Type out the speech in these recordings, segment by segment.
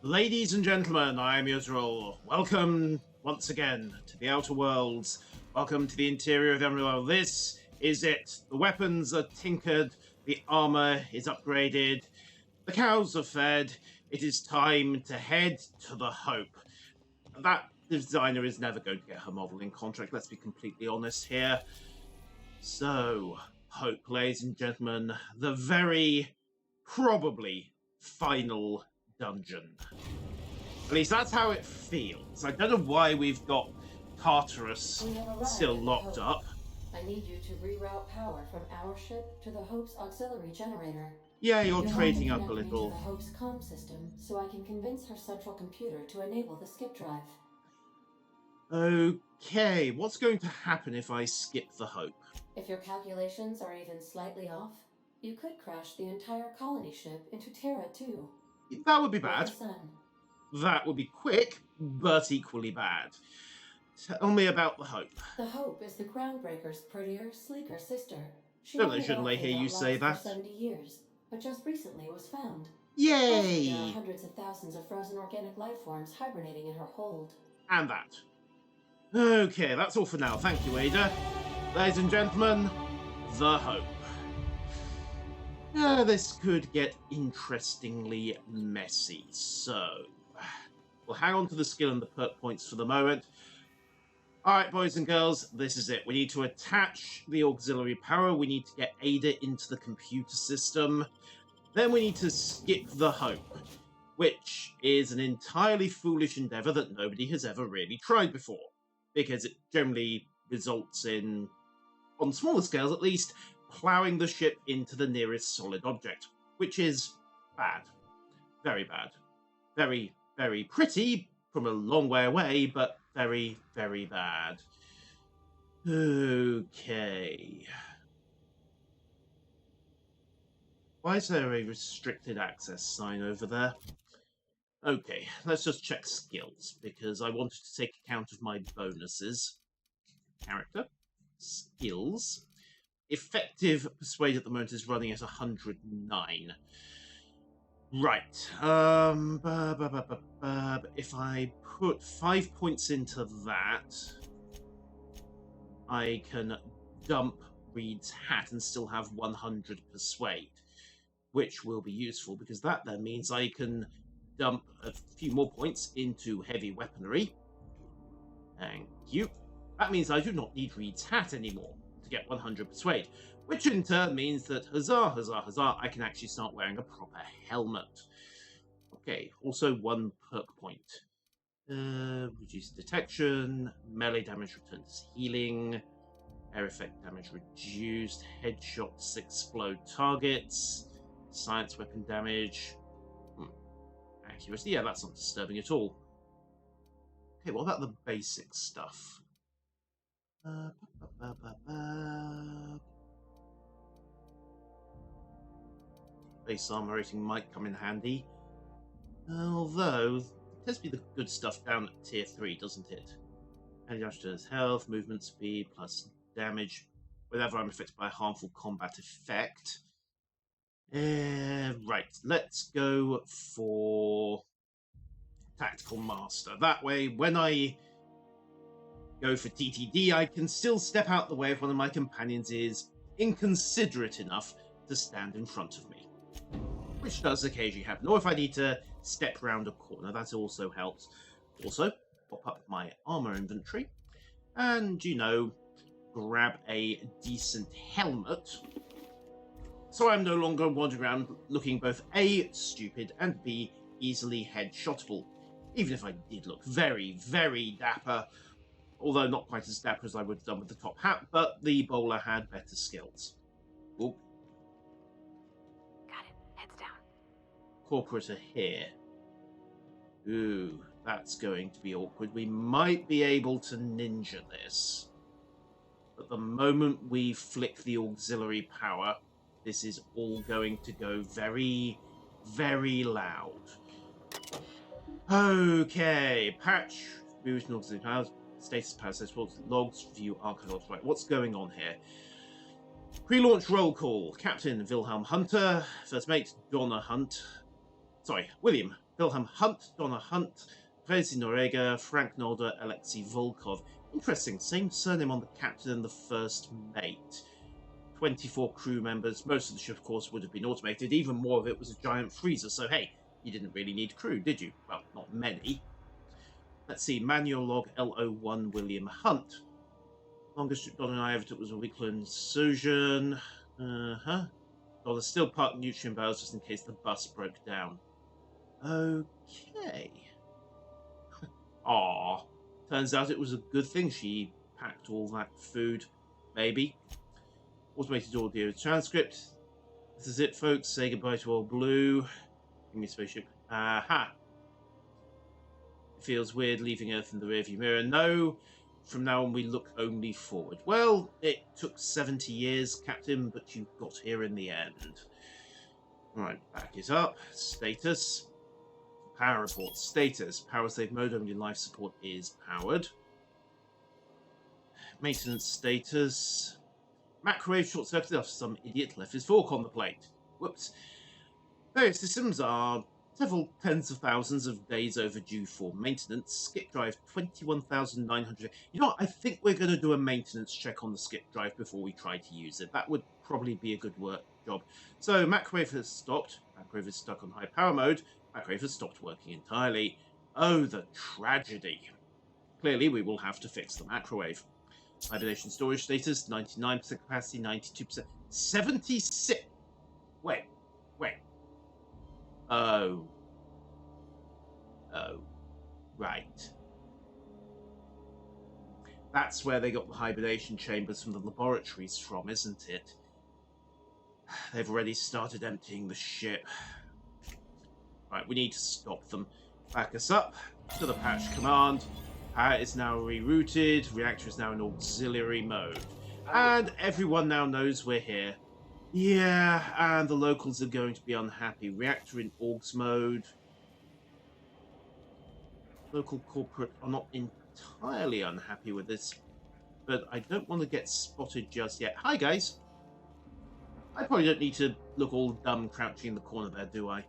Ladies and gentlemen, I am Yuzrul. Welcome once again to the Outer Worlds. Welcome to the interior of the Underworld. This is it. The weapons are tinkered, the armor is upgraded, the cows are fed. It is time to head to the Hope. That designer is never going to get her modeling contract, let's be completely honest here. So, Hope, ladies and gentlemen, the very probably final dungeon. At least that's how it feels. I don't know why we've got Tartarus still locked up. I need you to reroute power from our ship to the Hope's auxiliary generator. Yeah, you're trading up a little. The Hope's comm system, so I can convince her central computer to enable the skip drive. Okay, what's going to happen if I skip the Hope? If your calculations are even slightly off, you could crash the entire colony ship into Terra too. That would be bad. That would be quick, but equally bad. Tell me about the Hope. The Hope is the Groundbreaker's prettier, sleeker sister. Shouldn't I hear you say that? For 70 years, but just recently was found. Yay! There are hundreds of thousands of frozen organic life forms hibernating in her hold. And that. Okay, that's all for now. Thank you, Ada. Ladies and gentlemen, the Hope. This could get interestingly messy, so we'll hang on to the skill and the perk points for the moment. Alright, boys and girls, this is it. We need to attach the auxiliary power, we need to get Ada into the computer system, then we need to skip the Hope, which is an entirely foolish endeavour that nobody has ever really tried before, because it generally results in, on smaller scales at least, ploughing the ship into the nearest solid object, which is bad. Very bad. Very, very pretty from a long way away, but very, very bad. Okay. Why is there a restricted access sign over there? Okay, let's just check skills, because I wanted to take account of my bonuses. Character. Skills. Effective persuade at the moment is running at 109. Right. If I put 5 points into that, I can dump Reed's hat and still have 100 persuade, which will be useful because that then means I can dump a few more points into heavy weaponry. Thank you. That means I do not need Reed's hat anymore to get 100 persuade, which in turn means that huzzah, huzzah, huzzah, I can actually start wearing a proper helmet. Okay, also 1 perk point. Reduce detection, melee damage returns healing, air effect damage reduced, headshots explode targets, science weapon damage, accuracy, yeah, that's not disturbing at all. Okay, what about the basic stuff? Base armor rating might come in handy. Although, it tends to be the good stuff down at tier 3, doesn't it? And damage to his health, movement speed, plus damage whenever I'm affected by a harmful combat effect. Right, let's go for Tactical Master. That way, when I go for TTD, I can still step out the way if one of my companions is inconsiderate enough to stand in front of me. Which does occasionally happen. Or if I need to step round a corner, that also helps. Also, pop up my armor inventory and, you know, grab a decent helmet. So I'm no longer wandering around looking both A, stupid, and B, easily headshotable. Even if I did look very, very dapper, although not quite as dapper as I would have done with the top hat, but the bowler had better skills. Oop. Got it. Heads down. Corporate are here. Ooh, that's going to be awkward. We might be able to ninja this. But the moment we flick the auxiliary power, this is all going to go very, very loud. Okay, patch, boost and auxiliary powers, status powers, logs, view archive logs. Right, what's going on here? Pre-launch roll call. Captain Wilhelm Hunter, First Mate Donna Hunt. Sorry, William Wilhelm Hunt, Donna Hunt, Prezi Norega, Frank Nolder, Alexei Volkov. Interesting, same surname on the captain and the first mate. 24 crew members. Most of the ship, of course, would have been automated. Even more of it was a giant freezer. So, hey, you didn't really need crew, did you? Well, not many. Let's see. Manual log LO1 William Hunt. Longest trip Don and I ever took was a week long sojourn. Don is still parked nutrient barrels just in case the bus broke down. Okay. Aw. Turns out it was a good thing she packed all that food. Maybe. Automated audio transcript. This is it, folks. Say goodbye to old Blue. Give me a spaceship. Aha. It feels weird leaving Earth in the rearview mirror. No. From now on, we look only forward. Well, it took 70 years, Captain, but you got here in the end. Right, back it up. Status. Power report. Status. Power save mode. Only life support is powered. Maintenance status. Macrowave short-circuited after some idiot left his fork on the plate. Whoops. Various systems are several tens of thousands of days overdue for maintenance. Skip drive 21,900. You know what? I think we're going to do a maintenance check on the skip drive before we try to use it. That would probably be a good job. So macrowave has stopped. Macrowave is stuck on high power mode. Macrowave has stopped working entirely. Oh, the tragedy. Clearly, we will have to fix the macrowave. Hibernation storage status, 99% capacity, 92%, 76. Wait. Oh, right. That's where they got the hibernation chambers from the laboratories from, isn't it? They've already started emptying the ship. Right, we need to stop them. Back us up to the patch command. Power is now rerouted. Reactor is now in auxiliary mode. And everyone now knows we're here. Yeah, and the locals are going to be unhappy. Reactor in augs mode. Local corporate are not entirely unhappy with this, but I don't want to get spotted just yet. Hi, guys. I probably don't need to look all dumb crouching in the corner there, do I?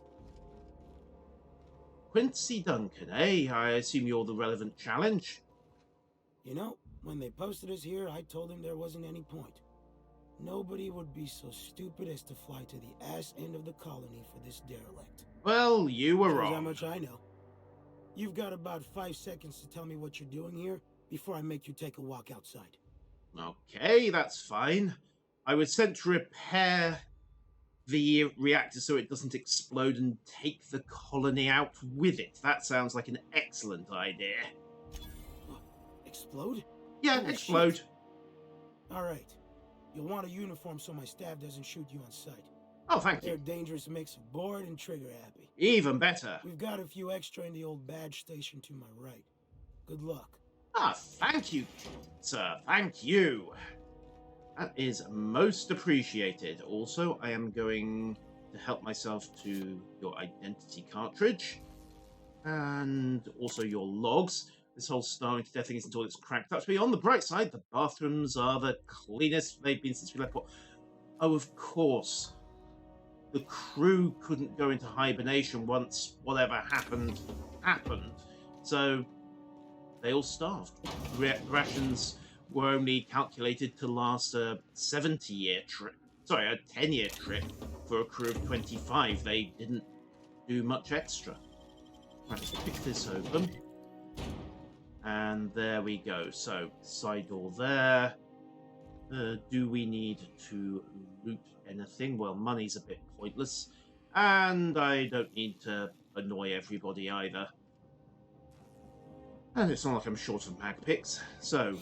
Quincy Duncan, eh? I assume you're the relevant challenge? You know, when they posted us here, I told them there wasn't any point. Nobody would be so stupid as to fly to the ass end of the colony for this derelict. Well, you were Shows wrong. how much I know. You've got about 5 seconds to tell me what you're doing here before I make you take a walk outside. Okay, that's fine. I was sent to repair the reactor so it doesn't explode and take the colony out with it. That sounds like an excellent idea. Explode? Yeah, Holy explode. shit. All right. You'll want a uniform so my staff doesn't shoot you on sight. Oh, thank They're a you. dangerous mix of bored and trigger happy. Even better. We've got a few extra in the old badge station to my right. Good luck. Ah, thank you, sir. Thank you. That is most appreciated. Also, I am going to help myself to your identity cartridge. And also your logs. This whole starving to death thing isn't all it's cracked up to be. On the bright side, the bathrooms are the cleanest they've been since we left port. Oh, of course. The crew couldn't go into hibernation once whatever happened. So they all starved. Rations were only calculated to last a 70-year trip. Sorry, a 10-year trip for a crew of 25. They didn't do much extra. Right, let's pick this open. And there we go. So, side door there. Do we need to loot anything? Well, money's a bit pointless. And I don't need to annoy everybody either. And it's not like I'm short of mag picks. So,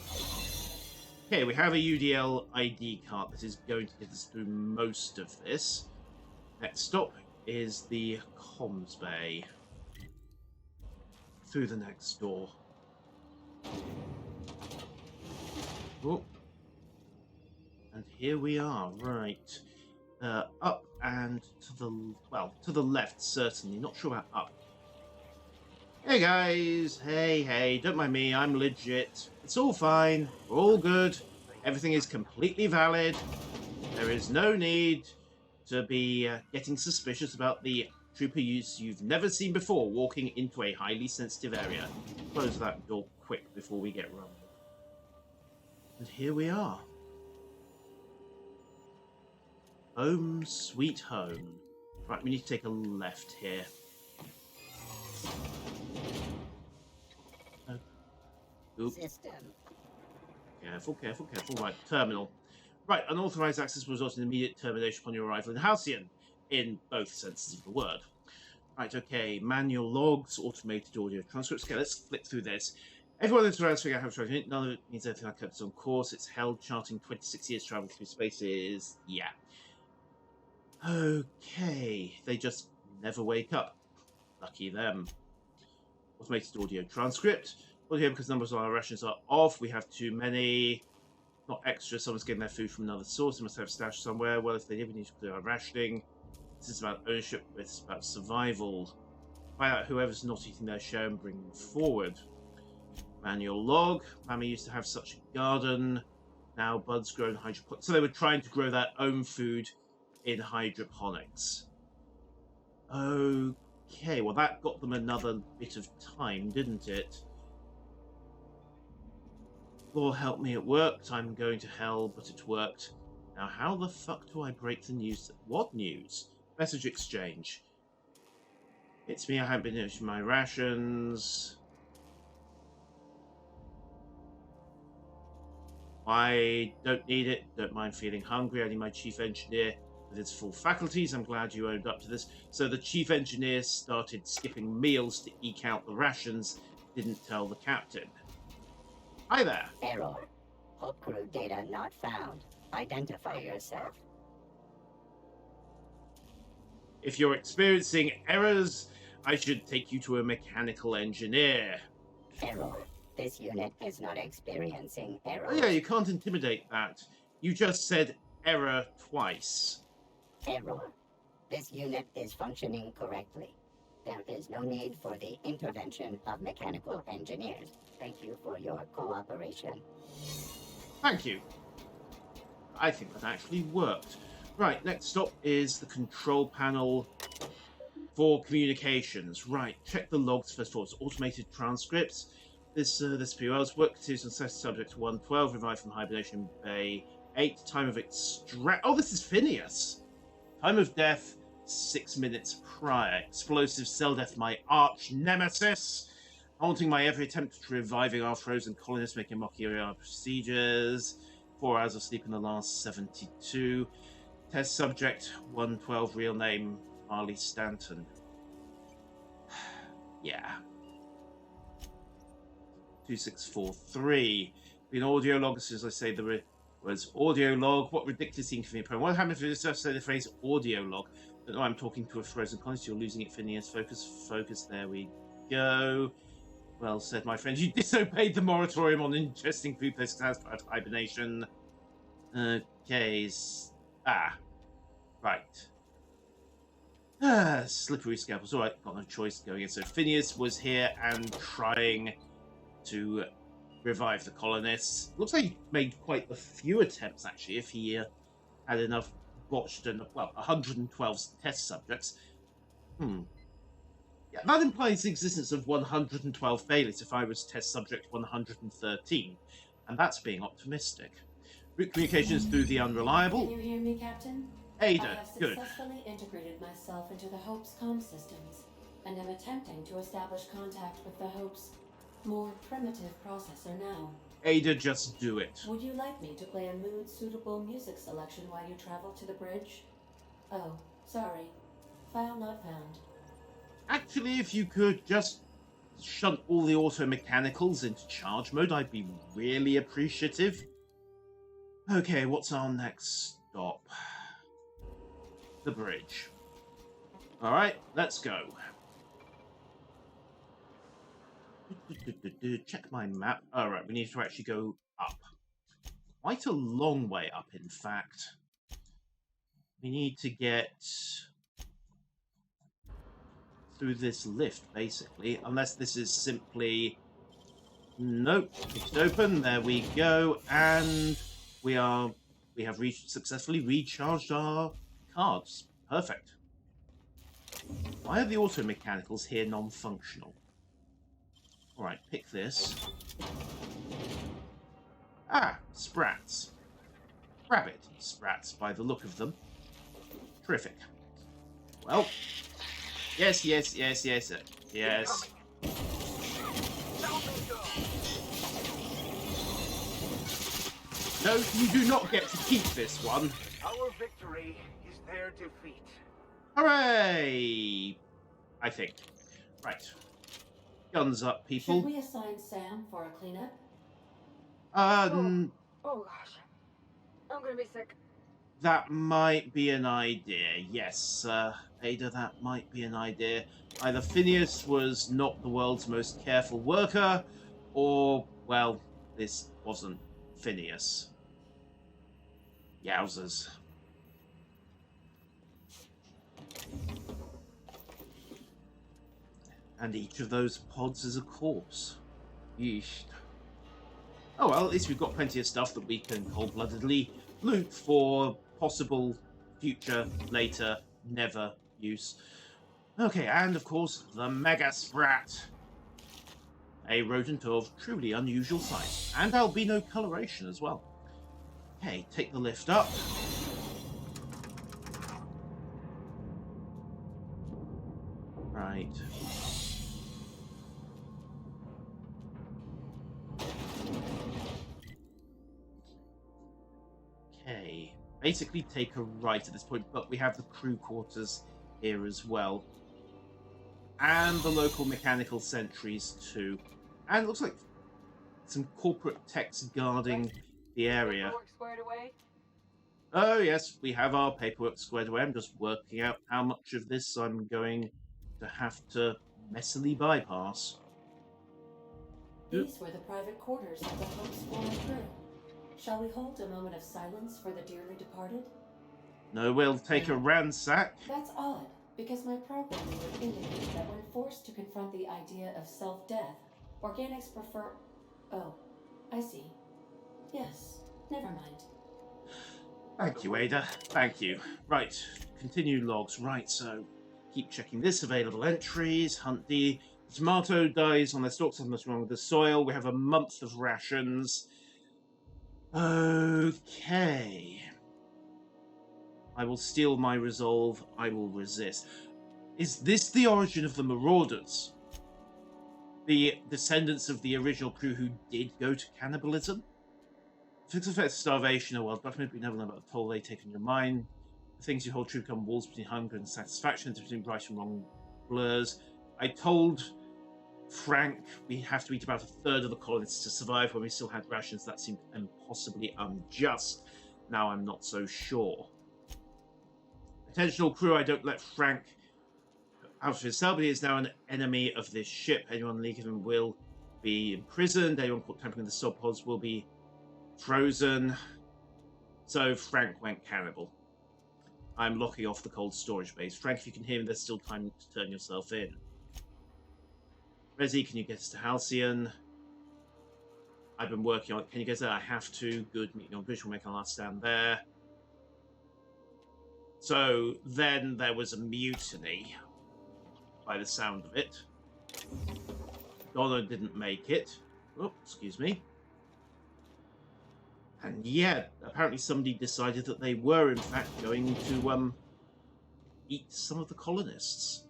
okay, we have a UDL ID card that is going to get us through most of this. Next stop is the comms bay. Through the next door. Oh. And here we are, right. Up and to the left, certainly. Not sure about up. Hey guys, hey, don't mind me, I'm legit. It's all fine, we're all good. Everything is completely valid. There is no need to be getting suspicious about the trooper you've never seen before walking into a highly sensitive area. Close that door quick before we get rumbled. And here we are. Home sweet home. Right, we need to take a left here. Oop. System. Careful, careful, careful. Right, terminal. Right, unauthorized access will result in immediate termination upon your arrival in Halcyon, in both senses of the word. Right, okay. Manual logs, automated audio transcripts. Okay, let's flick through this. Everyone is around to figure out how to drive it. None of it means anything like it's on course. It's held, charting 26 years travel through spaces. Yeah. Okay. They just never wake up. Lucky them. Automated audio transcript. Audio because numbers of our rations are off. We have too many. Not extra. Someone's getting their food from another source. They must have stashed somewhere. Well, if they did, we need to clear our rationing. This is about ownership. It's about survival. Find out whoever's not eating their share and bring them forward. Manual log. Mammy used to have such a garden. Now buds grow in hydroponics. So they were trying to grow their own food in hydroponics. Okay, well that got them another bit of time, didn't it? Lord help me, it worked. I'm going to hell, but it worked. Now how the fuck do I break the news? What news? Message exchange. It's me, I haven't been eating my rations. I don't need it, don't mind feeling hungry. I need my chief engineer with his full faculties. I'm glad you owned up to this. So the chief engineer started skipping meals to eke out the rations, didn't tell the captain. Hi there. Error. Hub crew data not found. Identify yourself. If you're experiencing errors, I should take you to a mechanical engineer. Error. This unit is not experiencing error. Oh yeah, you can't intimidate that. You just said error twice. Error. This unit is functioning correctly. There is no need for the intervention of mechanical engineers. Thank you for your cooperation. Thank you. I think that actually worked. Right, next stop is the control panel for communications. Right, check the logs first of all. It's automated transcripts. This POL's work continues on subject 112, revived from hibernation bay 8. Time of extract. Oh, this is Phineas. Time of death 6 minutes prior. Explosive cell death, my arch nemesis. Haunting my every attempt to reviving our frozen colonists, making mockery of our procedures. 4 hours of sleep in the last 72. Test subject 112, real name Marley Stanton. Yeah. 2643. In audio log, as I say, there was audio log. What ridiculous inconvenient program. What happened if you just say the phrase audio log? But no, I'm talking to a frozen colonist. You're losing it, Phineas. Focus. There we go. Well said, my friend. You disobeyed the moratorium on ingesting food places as part of hibernation. Okay. Right. Slippery scalpels. All right, got no choice going in. So Phineas was here and trying to revive the colonists. Looks like he made quite a few attempts, actually, if he had enough botched and, well, 112 test subjects. Yeah, that implies the existence of 112 failures if I was test subject 113, and that's being optimistic. Route communications through the unreliable. Can you hear me, Captain? Ada, I have good. successfully integrated myself into the Hope's comm systems, and am attempting to establish contact with the Hope's more primitive processor now. Ada, just do it. Would you like me to play a mood-suitable music selection while you travel to the bridge? Oh, sorry. File not found. Actually, if you could just shunt all the auto-mechanicals into charge mode, I'd be really appreciative. Okay, what's our next stop? The bridge. Alright, let's go. Check my map. Alright, we need to actually go up. Quite a long way up, in fact. We need to get through this lift, basically. Unless this is simply... Nope. It's open. There we go. And we have successfully recharged our cards. Perfect. Why are the auto mechanicals here non-functional? Alright, pick this. Ah, sprats. Rabbit sprats by the look of them. Terrific. Well, yes. No, you do not get to keep this one. Our victory is their defeat. Hooray! I think. Right. Guns up, people. Should we assign Sam for a cleanup? Oh gosh. I'm gonna be sick. That might be an idea. Yes, Ada, that might be an idea. Either Phineas was not the world's most careful worker, or, well, this wasn't Phineas. Yowzers. And each of those pods is a corpse. Yeesh. Oh well, at least we've got plenty of stuff that we can cold-bloodedly loot for possible future, later, never use. Okay, and of course, the Mega Sprat. A rodent of truly unusual size. And albino coloration as well. Okay, take the lift up. Right. Okay. Basically take a right at this point, but we have the crew quarters here as well. And the local mechanical sentries too. And it looks like some corporate techs guarding the area. Paperwork squared away? Oh yes, we have our paperwork squared away. I'm just working out how much of this I'm going to have to messily bypass. These were the private quarters of the Hope's former crew. Shall we hold a moment of silence for the dearly departed? No, we'll take a ransack. That's odd, because my programming would indicate that when forced to confront the idea of self-death, organics prefer... Oh, I see. Yes, never mind. Thank you, Ada. Thank you. Right, continue logs. Right, so keep checking this. Available entries. Hunt D. Tomato dies on their stalks. Something's wrong with the soil. We have a month of rations. Okay. I will steal my resolve. I will resist. Is this the origin of the Marauders? The descendants of the original crew who did go to cannibalism? Fix effects of starvation are well documented. We never know about the toll they take on your mind. The things you hold true become walls between hunger and satisfaction, between right and wrong blurs. I told Frank we have to eat about a third of the colonists to survive when we still had rations. That seemed impossibly unjust. Now I'm not so sure. Intentional crew, I don't let Frank out of his cell, but he is now an enemy of this ship. Anyone leaking him will be imprisoned. Anyone caught tampering with the sub pods will be frozen. So Frank went cannibal. I'm locking off the cold storage base. Frank, if you can hear me, there's still time to turn yourself in. Resi, can you get us to Halcyon? I've been working on it. Can you get there? I have to. Good. Meeting on bridge. We'll make our last stand there. So then there was a mutiny, by the sound of it. Donna didn't make it. Oh, excuse me. And yeah, apparently somebody decided that they were in fact going to eat some of the colonists.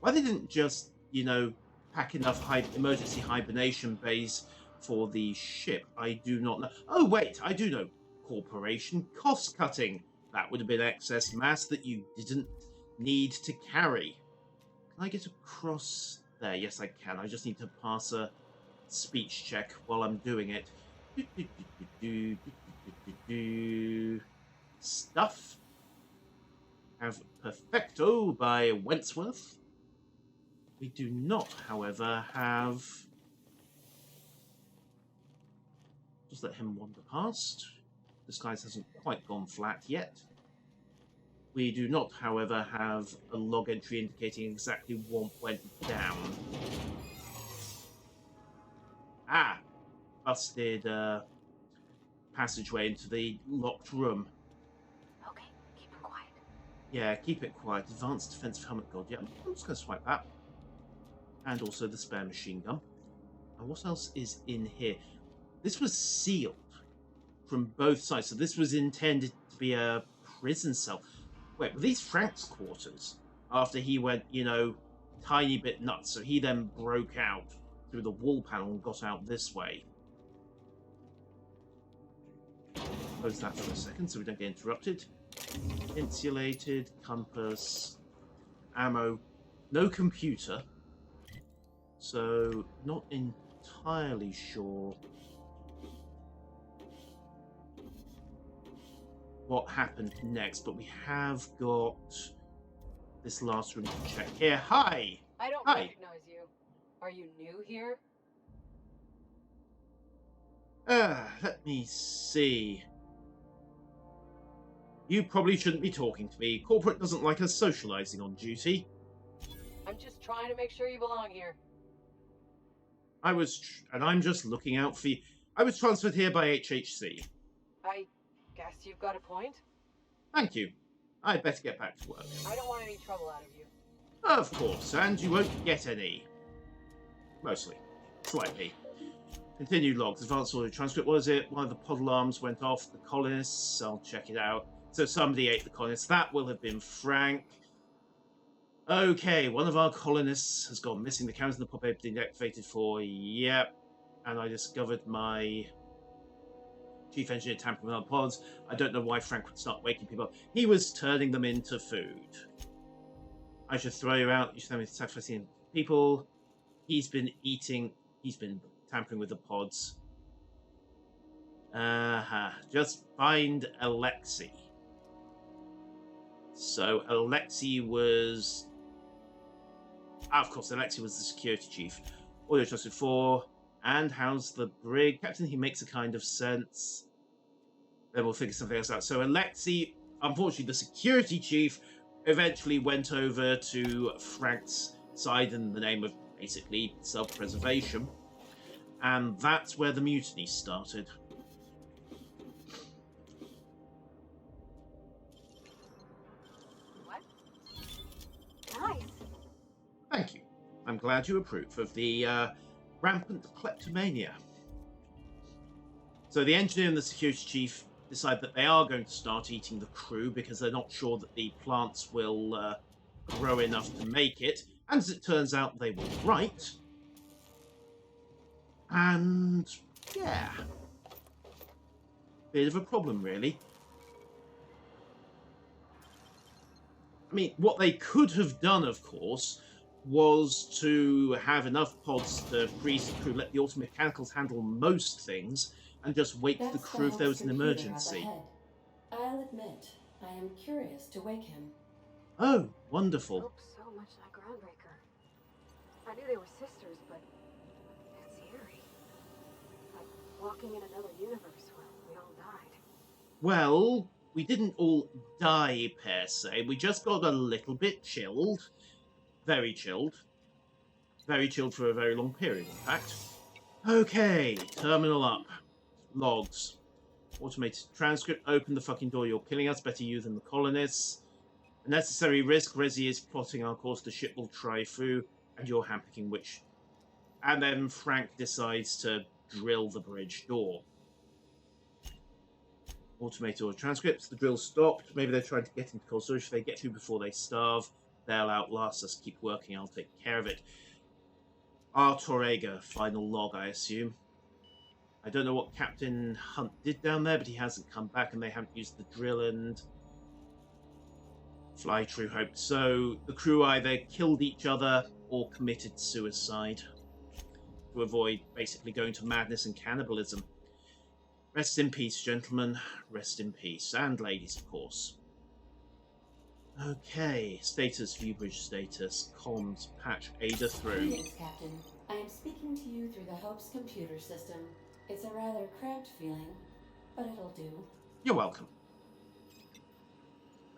Why they didn't just, you know, pack enough emergency hibernation bays for the ship, I do not know. Oh wait, I do know. Corporation cost cutting. That would have been excess mass that you didn't need to carry. Can I get across there? Yes, I can. I just need to pass a speech check while I'm doing it. Stuff. Have Perfecto by Wentworth. We do not, however, have... Just let him wander past. Disguise hasn't quite gone flat yet. We do not, however, have a log entry indicating exactly what went down. Ah! Busted passageway into the locked room. Okay, keep him quiet. Yeah, keep it quiet. Advanced defensive helmet god. Yeah, I'm just going to swipe that. And also the spare machine gun. And what else is in here? This was sealed from both sides. So this was intended to be a prison cell. Wait, were these Frank's quarters? After he went, you know, tiny bit nuts. So he then broke out through the wall panel and got out this way. Close that for a second so we don't get interrupted. Insulated, compass, ammo, no computer. So, not entirely sure what happened next, but we have got this last room to check here. Hi! I don't Hi. recognize you. Are you new here? Let me see. You probably shouldn't be talking to me. Corporate doesn't like us socializing on duty. I'm just trying to make sure you belong here. And I'm just looking out for you. I was transferred here by HHC. I guess you've got a point. Thank you. I'd better get back to work. I don't want any trouble out of you. Of course, and you won't get any. Mostly. Slightly. Continued logs. Advanced audio transcript. What is it? One of the pod alarms went off. The colonists. I'll check it out. So somebody ate the colonists. That will have been Frank. Okay, one of our colonists has gone missing. The cameras in the pop have been activated for. Yep. And I discovered my chief engineer tampering with our pods. I don't know why Frank would start waking people up. He was turning them into food. I should throw you out. You should have me sacrificing people. He's been tampering with the pods. Just find Alexei. So Alexei was... of course, Alexei was the security chief. Audio trusted 4. And how's the brig? Captain, he makes a kind of sense. Then we'll figure something else out. So Alexei, unfortunately, the security chief, eventually went over to Frank's side in the name of basically self-preservation. And that's where the mutiny started. What? Nice. Thank you. I'm glad you approve of the rampant kleptomania. So the engineer and the security chief decide that they are going to start eating the crew because they're not sure that the plants will grow enough to make it. And as it turns out, they were right. And yeah, bit of a problem, really. I mean, what they could have done, of course, was to have enough pods to freeze the crew, let the automechanicals handle most things, and just wake the crew if there was an emergency. I'll admit, I am curious to wake him. Oh, wonderful. Hope so much like Groundbreaker. I knew they were sisters, but it's eerie. Like walking in another universe where we all died. Well, we didn't all die, per se. We just got a little bit chilled. Very chilled. Very chilled for a very long period, in fact. Okay, terminal up. Logs. Automated transcript. Open the fucking door. You're killing us. Better you than the colonists. A necessary risk. Resi is plotting our course. The ship will try through. And you're handpicking which. And then Frank decides to drill the bridge door. Automated audio transcripts. The drill stopped. Maybe they're trying to get into cold storage. If they get through before they starve, they'll outlast us. Keep working. I'll take care of it. R. Torrega. Final log, I assume. I don't know what Captain Hunt did down there, but he hasn't come back, and they haven't used the drill and fly true hope. So the crew either killed each other or committed suicide to avoid basically going to madness and cannibalism. Rest in peace, gentlemen. Rest in peace. And ladies, of course. Okay. Status, view bridge status. Comms, patch, Ada through. Greetings, Captain. I am speaking to you through the Hope's computer system. It's a rather cramped feeling, but it'll do. You're welcome.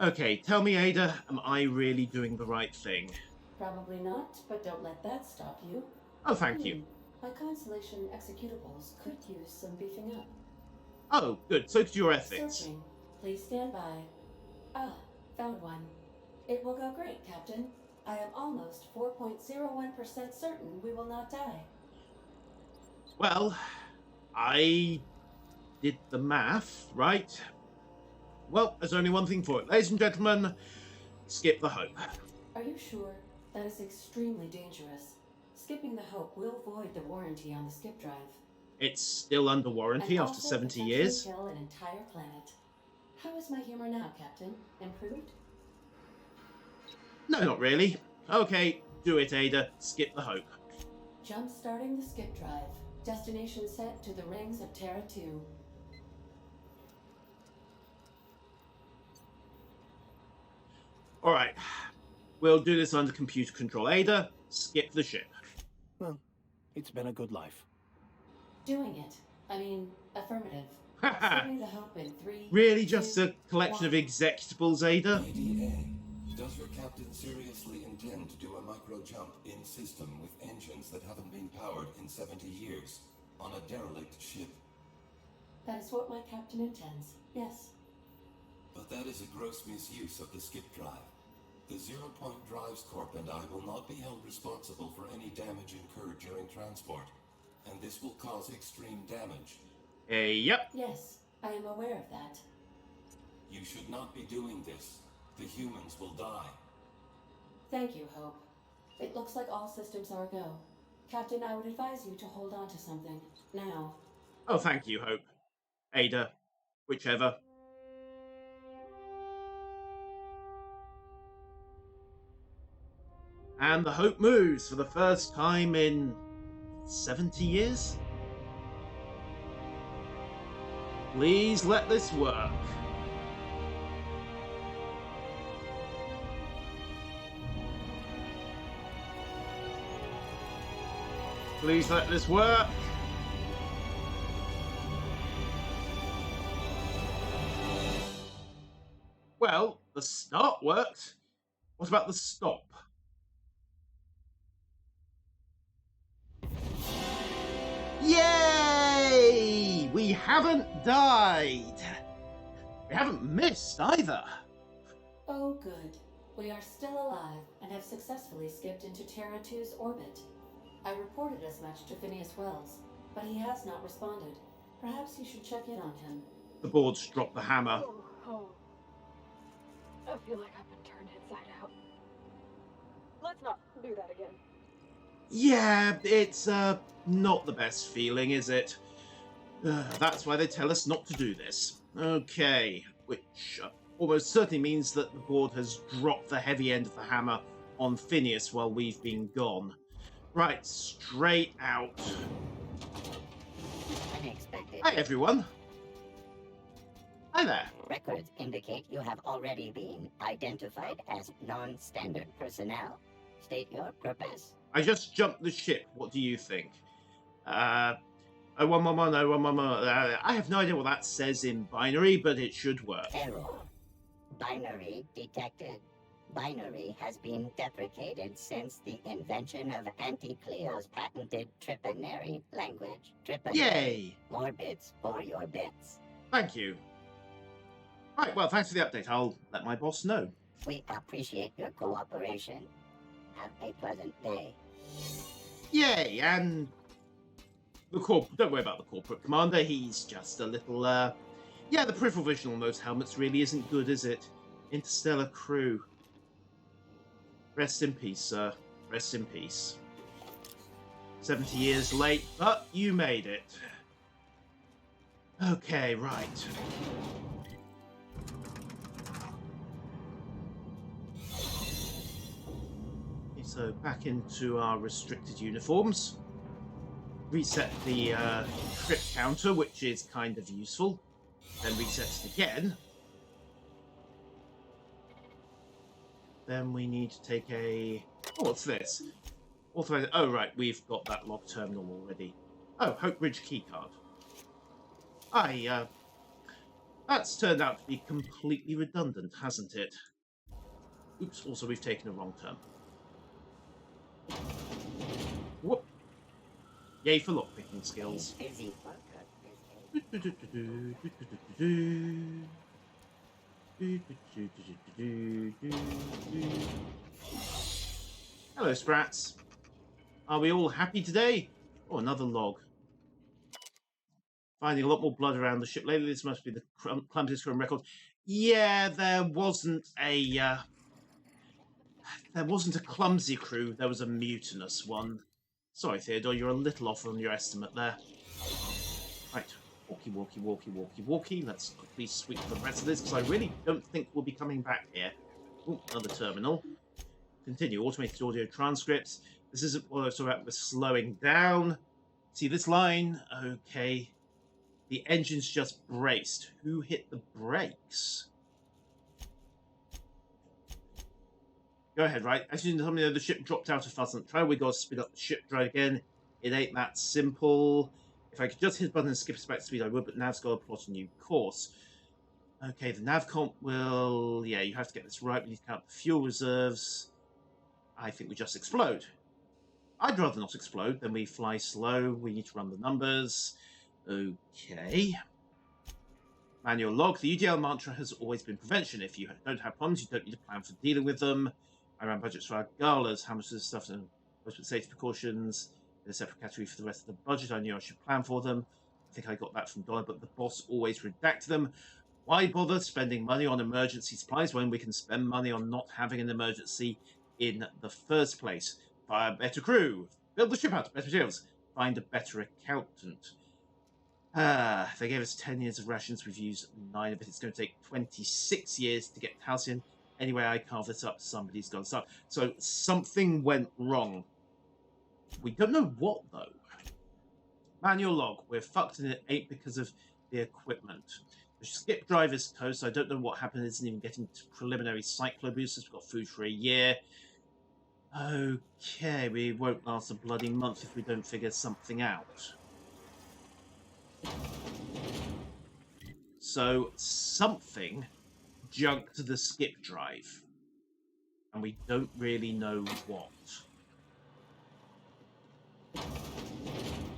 Okay, tell me, Ada, am I really doing the right thing? Probably not, but don't let that stop you. Oh, thank you. My Constellation executables could use some beefing up. Oh, good. So could your ethics. Searching. Please stand by. Ah, found one. It will go great, Captain. I am almost 4.01% certain we will not die. Well, I did the math, right? Well, there's only one thing for it. Ladies and gentlemen, skip the hope. Are you sure? That is extremely dangerous. Skipping the Hope will void the warranty on the skip drive. It's still under warranty And after also 70 potentially years. kill an entire planet. How is my humor now, Captain? Improved? No, not really. Okay, do it, Ada. Skip the hope. Jump starting the skip drive. Destination set to the rings of Terra 2. Alright. We'll do this under computer control. Ada, skip the ship. Well, it's been a good life. Doing it. I mean, affirmative. Skipping the Hope in 3. Really just 2, a collection of 1. executables, Ada? ADA, does your captain seriously intend to do a micro jump in system with engines that haven't been powered in 70 years on a derelict ship? That is what my captain intends. Yes. But that is a gross misuse of the skip drive. The Zero Point Drives Corp and I will not be held responsible for any damage incurred during transport, and this will cause extreme damage. Yep. Yes, I am aware of that. You should not be doing this. The humans will die. Thank you, Hope. It looks like all systems are go. Captain, I would advise you to hold on to something. Now. Oh, thank you, Hope. Ada. Whichever. And the Hope moves for the first time in 70 years? Please let this work. Please let this work. Well, the start worked. What about the stop? Yay! We haven't died. We haven't missed either. Oh, good. We are still alive and have successfully skipped into Terra 2's orbit. I reported as much to Phineas Wells, but he has not responded. Perhaps you should check in on him. The boards dropped the hammer. Oh. I feel like I've been turned inside out. Let's not do that again. Yeah, it's not the best feeling, is it? That's why they tell us not to do this. Okay, which almost certainly means that the board has dropped the heavy end of the hammer on Phineas while we've been gone. Right, straight out. Unexpected. Hi, everyone. Hi there. Records indicate you have already been identified as non-standard personnel. State your purpose. I just jumped the ship. What do you think? 0111, I have no idea what that says in binary, but it should work. Error. Binary detected. Binary has been deprecated since the invention of Auntie Cleo's patented Tripinary language. Tripinary. Yay! More bits for your bits. Thank you. Right, well, thanks for the update. I'll let my boss know. We appreciate your cooperation. Have a pleasant day. Yay! And don't worry about the corporate commander. He's just a little, yeah, the peripheral vision on those helmets really isn't good, is it? Interstellar crew. Rest in peace, sir. Rest in peace. 70 years late, but you made it. Okay, right. So back into our restricted uniforms. Reset the trip counter, which is kind of useful. Then reset it again. Then we need to take a... Oh, what's this? Authorized... Oh, right, we've got that log terminal already. Oh, Hope Bridge keycard. That's turned out to be completely redundant, hasn't it? Oops, also we've taken a wrong turn. Whoop. Yay for lockpicking skills. Busy worker. Hello, Sprats. Are we all happy today? Oh, another log. Finding a lot more blood around the ship lately. This must be the clumsiest crime record. Yeah, there wasn't a clumsy crew. There was a mutinous one. Sorry, Theodore, you're a little off on your estimate there. Right, walkie. Let's quickly sweep the rest of this, because I really don't think we'll be coming back here. Ooh, another terminal. Continue. Automated audio transcripts. This isn't what I was talking about. We're slowing down. See this line? Okay. The engine's just braced. Who hit the brakes? Go ahead, right? As you tell me, the ship dropped out of Fuzzant. Try we got to speed up the ship drive again. It ain't that simple. If I could just hit the button and skip us back to speed, I would, but Nav's got to plot a new course. Okay, the nav comp will... Yeah, you have to get this right. We need to count the fuel reserves. I think we just explode. I'd rather not explode than we fly slow. We need to run the numbers. Okay. Manual log. The UDL mantra has always been prevention. If you don't have problems, you don't need a plan for dealing with them. I ran budgets for our galas. How much of this stuff and safety precautions in a separate category for the rest of the budget. I knew I should plan for them. I think I got that from Dollar, but the boss always redacted them. Why bother spending money on emergency supplies when we can spend money on not having an emergency in the first place? Fire a better crew. Build the ship out. Better materials. Find a better accountant. They gave us 10 years of rations. We've used 9 of it. It's going to take 26 years to get Halcyon. Anyway, I carve this up. Somebody's got to start. So something went wrong. We don't know what, though. Manual log. We're fucked and it ain't because of the equipment. The skip drive is toast. I don't know what happened. It isn't even getting to preliminary cyclo boosters. We've got food for a year. Okay, we won't last a bloody month if we don't figure something out. So, something junked the skip drive. And we don't really know what.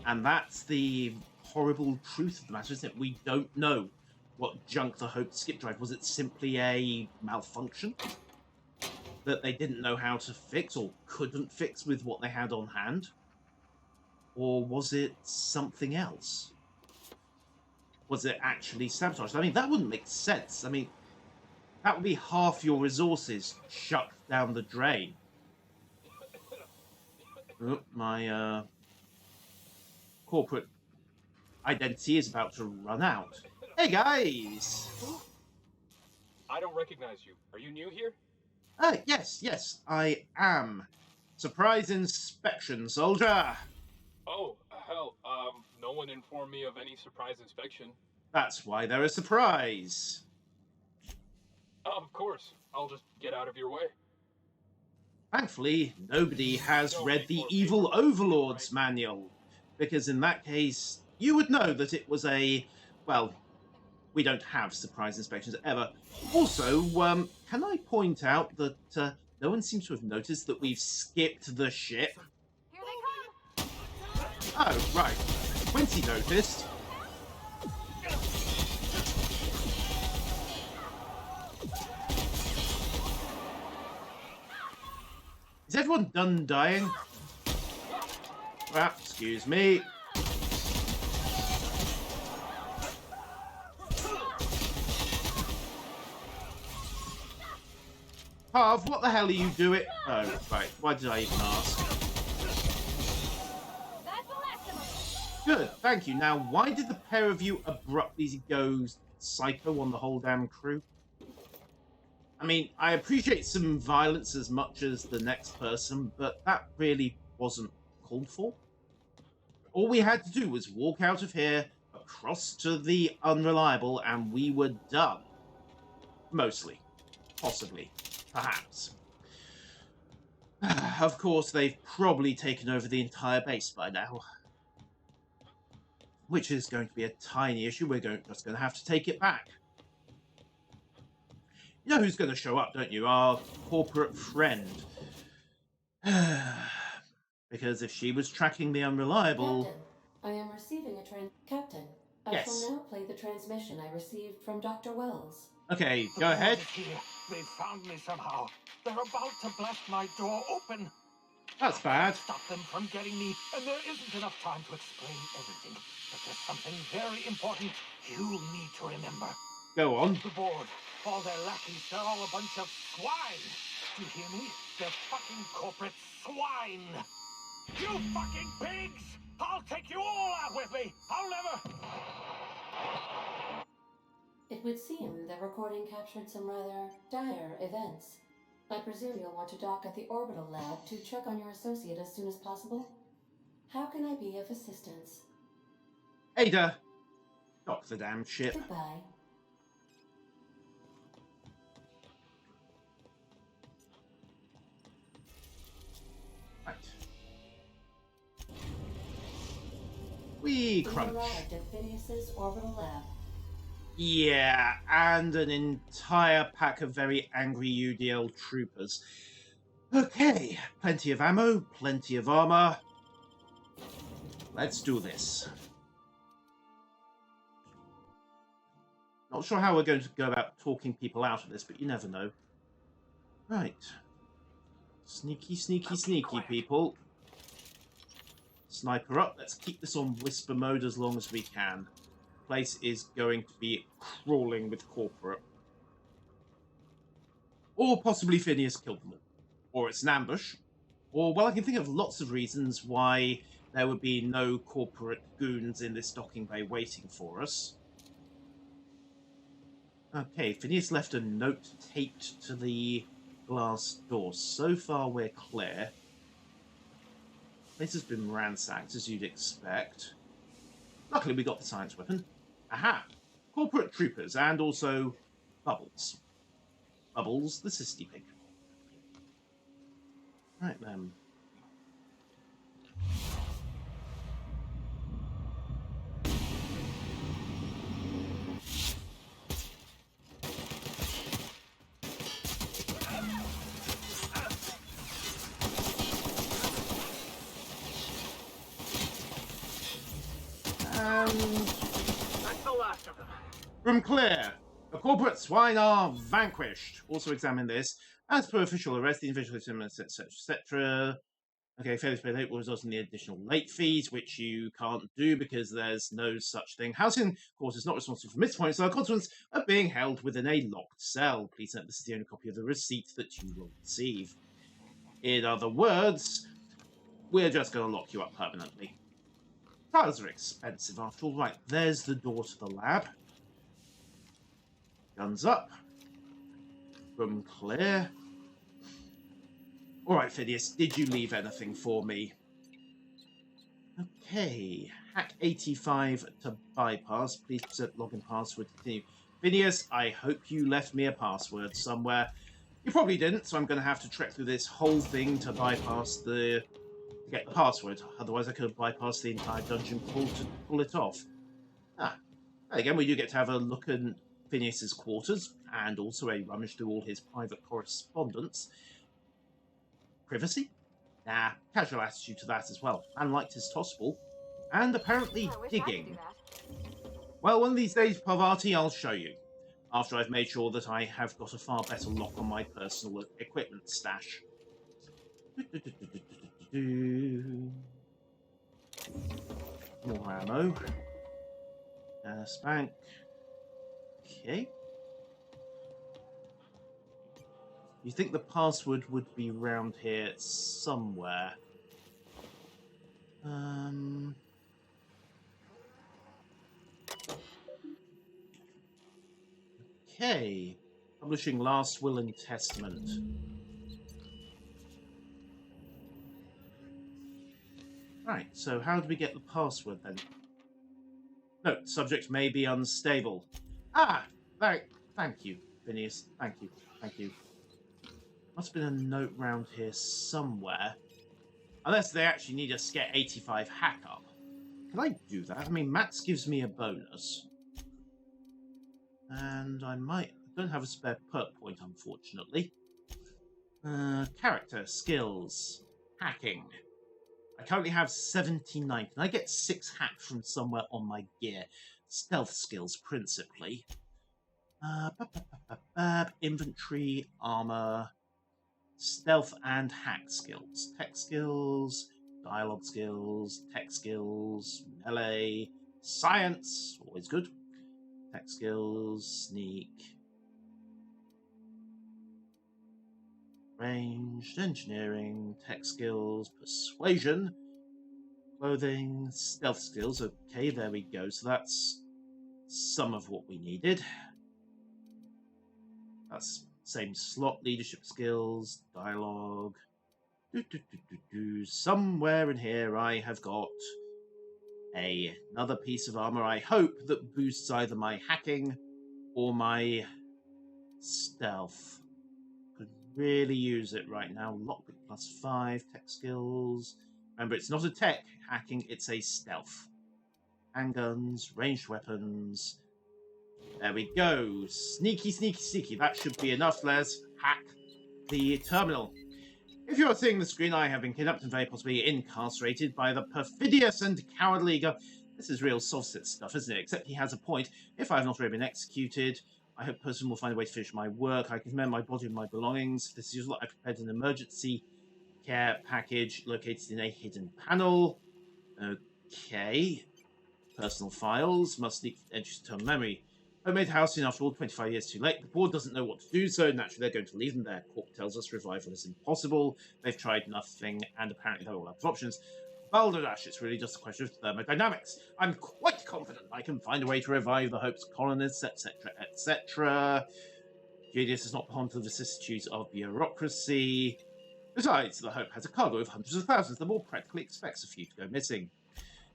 And that's the horrible truth of the matter, isn't it? We don't know what junked the Hope skip drive. Was it simply a malfunction that they didn't know how to fix or couldn't fix with what they had on hand? Or was it something else? Was it actually sabotaged? I mean, that wouldn't make sense. I mean, that would be half your resources chucked down the drain. Oh, my corporate identity is about to run out. Hey, guys! I don't recognize you. Are you new here? Yes, I am. Surprise inspection, soldier! Oh, hell, no one informed me of any surprise inspection. That's why they're a surprise. Of course. I'll just get out of your way. Thankfully, nobody has read the Evil Overlord's manual, because in that case, you would know that it was a, well, we don't have surprise inspections ever. Also, can I point out that no one seems to have noticed that we've skipped the ship? Here they come! Oh, right. Quincy noticed. Is everyone done dying? Well, excuse me. Harv, what the hell are you doing? Oh, right. Why did I even ask? Good, thank you. Now, why did the pair of you abruptly go psycho on the whole damn crew? I mean, I appreciate some violence as much as the next person, but that really wasn't called for. All we had to do was walk out of here, across to the Unreliable, and we were done. Mostly. Possibly. Perhaps. Of course, they've probably taken over the entire base by now. Which is going to be a tiny issue. We're just going to have to take it back. You know who's going to show up, don't you? Our corporate friend. Because if she was tracking the Unreliable... Captain, I am receiving a Captain, I Yes. shall now play the transmission I received from Dr. Wells. Okay, The go board ahead. is here. They found me somehow. They're about to blast my door open. That's I bad. can't stop them from getting me, and there isn't enough time to explain everything. But there's something very important you need to remember. Go on. The board, all their lackeys, they're all a bunch of swine. Do you hear me? They're fucking corporate swine. You fucking pigs! I'll take you all out with me. I'll never... It would seem the recording captured some rather dire events. I presume you'll want to dock at the orbital lab to check on your associate as soon as possible. How can I be of assistance? Ada, dock the damn ship. Goodbye. Right. We We crunch. arrived at Phineas's orbital lab. Yeah, and an entire pack of very angry UDL troopers. Okay, plenty of ammo, plenty of armor. Let's do this. Not sure how we're going to go about talking people out of this, but you never know. Right. Sneaky, sneaky, sneaky, people. Sniper up. Let's keep this on whisper mode as long as we can. Place is going to be crawling with corporate. Or possibly Phineas killed them all. Or it's an ambush. Or, well, I can think of lots of reasons why there would be no corporate goons in this docking bay waiting for us. Okay, Phineas left a note taped to the glass door. So far, we're clear. Place has been ransacked, as you'd expect. Luckily, we got the science weapon. Aha! Corporate troopers, and also Bubbles. Bubbles, the sissy pig. Right then. That's the last of them. Room clear. The corporate swine are vanquished. Also examine this. As per official arrest, the individual etc., etc. Okay, failure to pay late will result in the additional late fees, which you can't do because there's no such thing. Housing, of course, is not responsible for missed points, so a consequence of being held within a locked cell. Please note this is the only copy of the receipt that you will receive. In other words, we're just going to lock you up permanently. Files are expensive after all. Right, there's the door to the lab. Guns up. Room clear. Alright, Phineas, did you leave anything for me? Okay. Hack 85 to bypass. Please present login password. Continue. Phineas, I hope you left me a password somewhere. You probably didn't, so I'm going to have to trek through this whole thing to bypass to get the password. Otherwise, I could have bypassed the entire dungeon crawl to pull it off. Again, we do get to have a look at Phineas's quarters, and also a rummage through all his private correspondence. Privacy? Nah, casual attitude to that as well. Man liked his tossball. And apparently I wish I could digging. do that. Well, one of these days, Parvati, I'll show you. After I've made sure that I have got a far better lock on my personal equipment stash. More ammo. Spank. Okay. You think the password would be round here somewhere? Okay. Publishing Last Will and Testament. Right, so how do we get the password then? No, subject may be unstable. Ah! Thank you, Phineas. Thank you. Must have been a note round here somewhere. Unless they actually need a Scare 85 hack up. Can I do that? I mean, Max gives me a bonus. And I don't have a spare perk point, unfortunately. Character, skills, hacking. I currently have 79. Can I get 6 hack from somewhere on my gear? stealth skills principally. Inventory, armor, stealth and hack skills. Tech skills, dialogue skills, tech skills, melee, science, always good. Tech skills, sneak, ranged, engineering, tech skills, persuasion, clothing, stealth skills. Okay, there we go. So that's some of what we needed. That's same slot, leadership skills, dialogue. Somewhere in here I have got another piece of armor, I hope, that boosts either my hacking or my stealth. Could really use it right now. Lockpick +5, tech skills. Remember, it's not a tech hacking, it's a stealth. Handguns, ranged weapons. There we go. Sneaky, sneaky, sneaky. That should be enough. Let's hack the terminal. If you're seeing the screen, I have been kidnapped and very possibly incarcerated by the perfidious and cowardly This is real soft-sit stuff, isn't it? Except he has a point. If I have not already been executed, I hope the person will find a way to finish my work. I can commend my body and my belongings. This is useful. I prepared an emergency care package located in a hidden panel. Okay. Personal files. Must leak entries to memory. Homemade housing, after all, 25 years too late. The board doesn't know what to do, so naturally they're going to leave them there. Corp tells us revival is impossible. They've tried nothing, and apparently they're all out of options. Balderdash, it's really just a question of thermodynamics. I'm quite confident I can find a way to revive the Hope's colonists, etc., etc. Julius is not pawned to the vicissitudes of bureaucracy. Besides, the Hope has a cargo of hundreds of thousands. The more practically expects a few to go missing.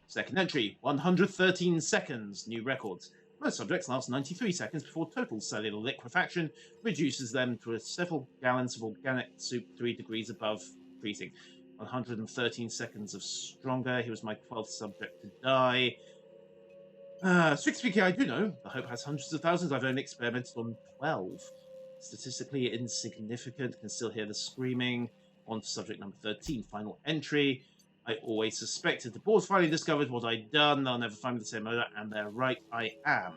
Second entry, 113 seconds. New records. Most subjects last 93 seconds before total cellular liquefaction reduces them to several gallons of organic soup 3 degrees above freezing. 113 seconds of stronger. He was my 12th subject to die. Strictly speaking, I do know. The Hope has hundreds of thousands. I've only experimented on 12. Statistically insignificant. Can still hear the screaming. On to subject number 13. Final entry. I always suspected. The board's finally discovered what I'd done. They'll never find me the same odor, and they're right, I am.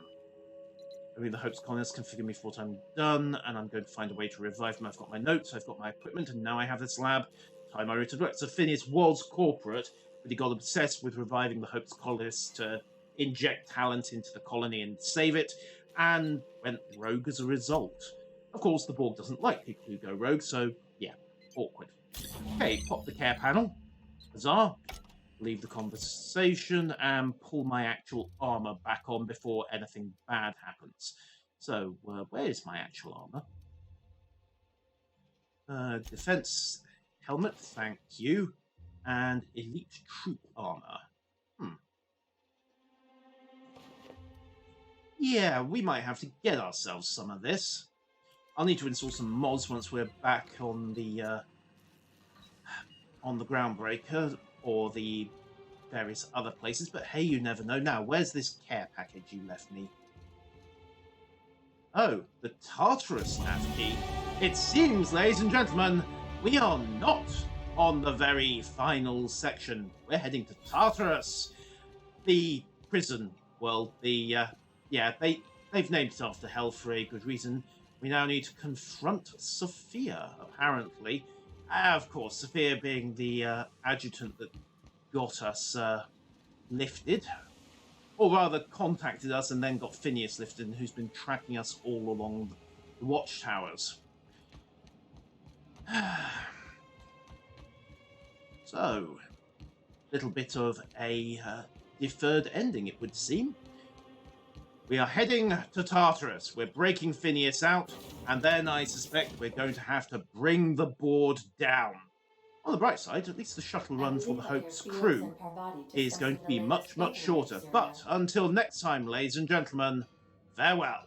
I mean, the Hope's colonists can figure me for what I'm done, and I'm going to find a way to revive them. I've got my notes, I've got my equipment, and now I have this lab. Time I returned work. So Phineas was corporate, but he got obsessed with reviving the Hope's colonists to inject talent into the colony and save it, and went rogue as a result. Of course, the Borg doesn't like people who go rogue, so yeah, awkward. Okay, pop the care panel. Huzzah. Leave the conversation and pull my actual armor back on before anything bad happens. So, where is my actual armor? Defense helmet, thank you. And elite troop armor. Yeah, we might have to get ourselves some of this. I'll need to install some mods once we're back on the Groundbreaker or the various other places, but hey, you never know. Now, where's this care package you left me? Oh, the Tartarus nav key. It seems, ladies and gentlemen, we are not on the very final section. We're heading to Tartarus, the prison world. They've named it after hell for a good reason. We now need to confront Sophia, apparently. Of course, Sophia being the adjutant that got us lifted, or rather contacted us and then got Phineas lifted, and who's been tracking us all along the watchtowers. So, little bit of a deferred ending, it would seem. We are heading to Tartarus. We're breaking Phineas out, and then I suspect we're going to have to bring the board down. On the bright side, at least the shuttle run for the Hope's crew is going to be much, much shorter. But until next time, ladies and gentlemen, farewell.